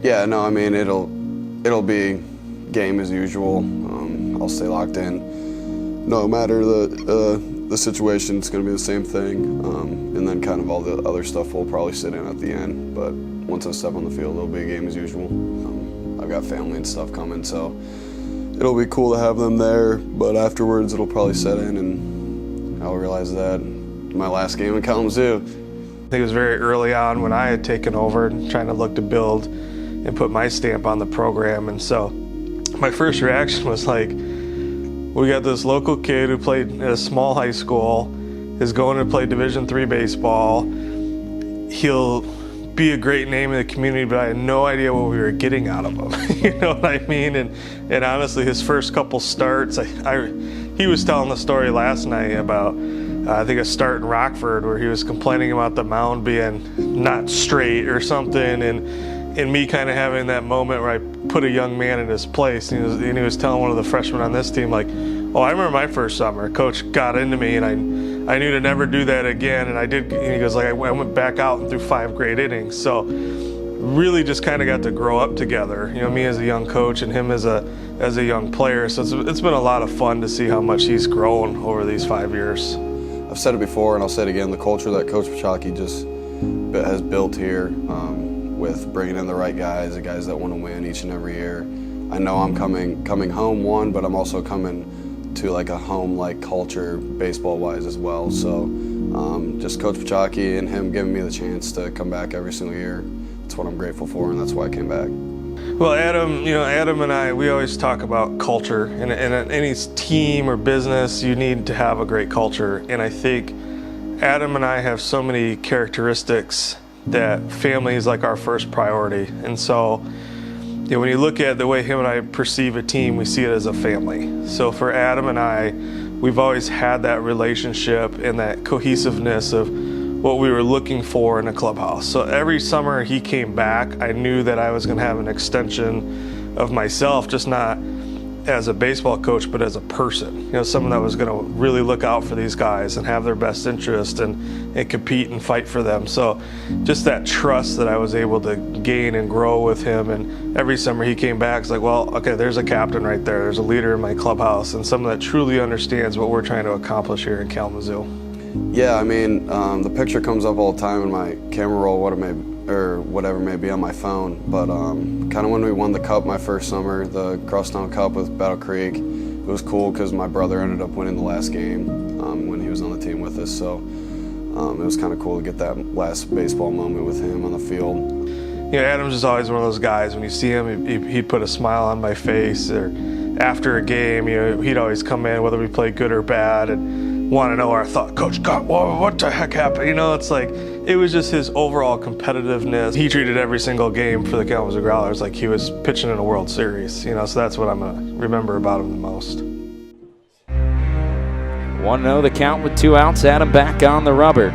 Yeah, no, I mean, it'll be game as usual. I'll stay locked in. No matter the situation, it's going to be the same thing. And then kind of all the other stuff will probably sit in at the end. But once I step on the field, it'll be a game as usual. I've got family and stuff coming, so it'll be cool to have them there. But afterwards, it'll probably set in, and I'll realize that my last game in Kalamazoo. I think it was very early on when I had taken over and trying to look to build and put my stamp on the program. And so my first reaction was like, we got this local kid who played at a small high school, is going to play Division III baseball. He'll be a great name in the community, but I had no idea what we were getting out of him. You know what I mean? And honestly, his first couple starts, he was telling the story last night about, I think a start in Rockford where he was complaining about the mound being not straight or something, and me kind of having that moment where I put a young man in his place. And he was telling one of the freshmen on this team, like, oh, I remember my first summer. Coach got into me, and I knew to never do that again. And I did. And he goes, like, I went back out and threw 5 great innings. So really just kind of got to grow up together. You know, me as a young coach and him as a young player. So it's been a lot of fun to see how much he's grown over these 5 years. I've said it before, and I'll say it again, the culture that Coach Pachaki just has built here, with bringing in the right guys, the guys that want to win each and every year. I know I'm coming home, one, but I'm also coming to like a home-like culture baseball-wise as well. So just Coach Pachaki and him giving me the chance to come back every single year, that's what I'm grateful for, and that's why I came back. Well, Adam and I, we always talk about culture. In any team or business, you need to have a great culture. And I think Adam and I have so many characteristics that family is like our first priority. And so, when you look at the way him and I perceive a team, we see it as a family. So for Adam and I, we've always had that relationship and that cohesiveness of what we were looking for in a clubhouse. So every summer he came back, I knew that I was going to have an extension of myself, just not as a baseball coach, but as a person. Someone that was going to really look out for these guys and have their best interest and compete and fight for them. So just that trust that I was able to gain and grow with him. And every summer he came back, it's like, well, okay, there's a captain right there. There's a leader in my clubhouse and someone that truly understands what we're trying to accomplish here in Kalamazoo. Yeah, I mean, the picture comes up all the time in my camera roll, whatever may be on my phone. But kind of when we won the cup my first summer, the Crosstown Cup with Battle Creek, it was cool because my brother ended up winning the last game when he was on the team with us. So it was kind of cool to get that last baseball moment with him on the field. Adam's just always one of those guys. When you see him, he'd put a smile on my face. Or after a game, he'd always come in, whether we played good or bad, and want to know our thought. Coach, God, what the heck happened? It's like, it was just his overall competitiveness. He treated every single game for the Kalamazoo Growlers like he was pitching in a World Series, so that's what I'm going to remember about him the most. 1-0 the count with 2 outs. Adam back on the rubber.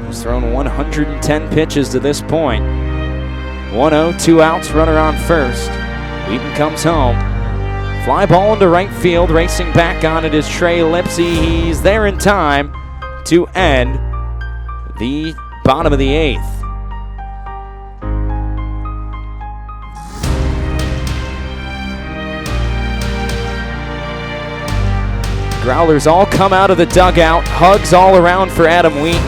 He's thrown 110 pitches to this point. 1-0, 2 outs, runner on first. Wheaton comes home. Fly ball into right field, racing back on it is Trey Lipsy. He's there in time to end the bottom of the 8th. Growlers all come out of the dugout, hugs all around for Adam Wheaton.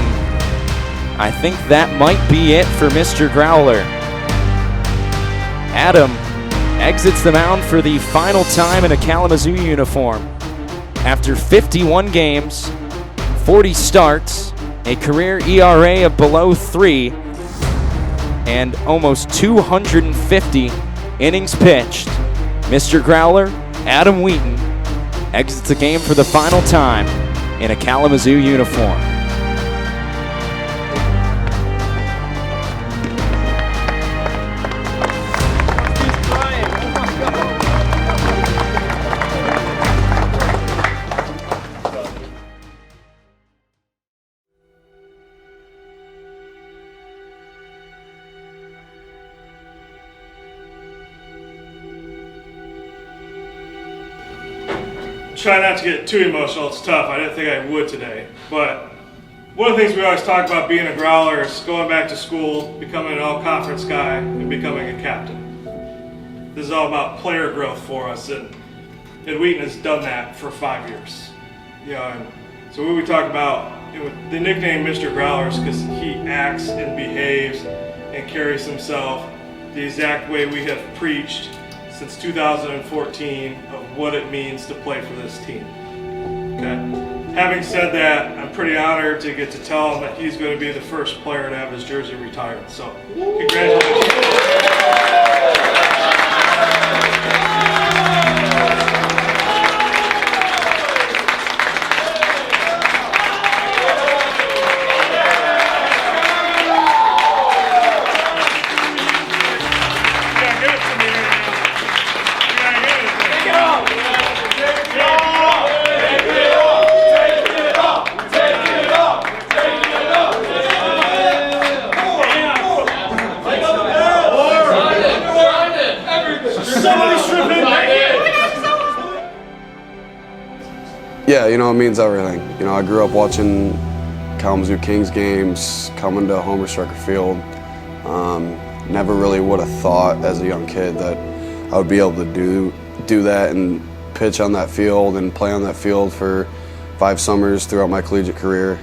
I think that might be it for Mr. Growler. Adam exits the mound for the final time in a Kalamazoo uniform. After 51 games, 40 starts, a career ERA of below 3, and almost 250 innings pitched, Mr. Growler, Adam Wheaton, exits the game for the final time in a Kalamazoo uniform. Try not to get too emotional. It's tough. I didn't think I would today. But One of the things we always talk about being a Growler is going back to school, becoming an all-conference guy, and becoming a captain. This is all about player growth for us, and Wheaton has done that for 5 years. You know, and so what we talk about, the nickname Mr. Growlers, because he acts and behaves and carries himself the exact way we have preached since 2014 of what it means to play for this team. Okay. Having said that, I'm pretty honored to get to tell him that he's going to be the first player to have his jersey retired. So, congratulations. Yeah, you know, it means everything. You know, I grew up watching Kalamazoo Kings games, coming to Homer Striker Field. Never really would have thought as a young kid that I would be able to do that and pitch on that field and play on that field for 5 summers throughout my collegiate career.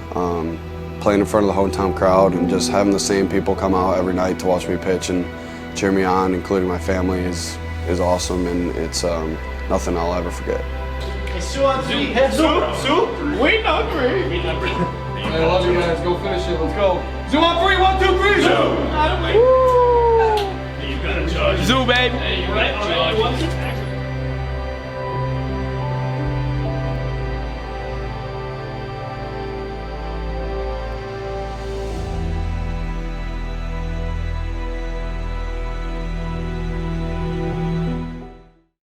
Playing in front of the hometown crowd and just having the same people come out every night to watch me pitch and cheer me on, including my family, is awesome, and it's nothing I'll ever forget. Sue on 3, head Sue, Wheaton on 3. I love you guys, go finish it, let's go. Zoo on 3, 1, 2, 3, Zoo. Hey, you got it, Judge. Zoo, baby. Hey, you got it, Judge.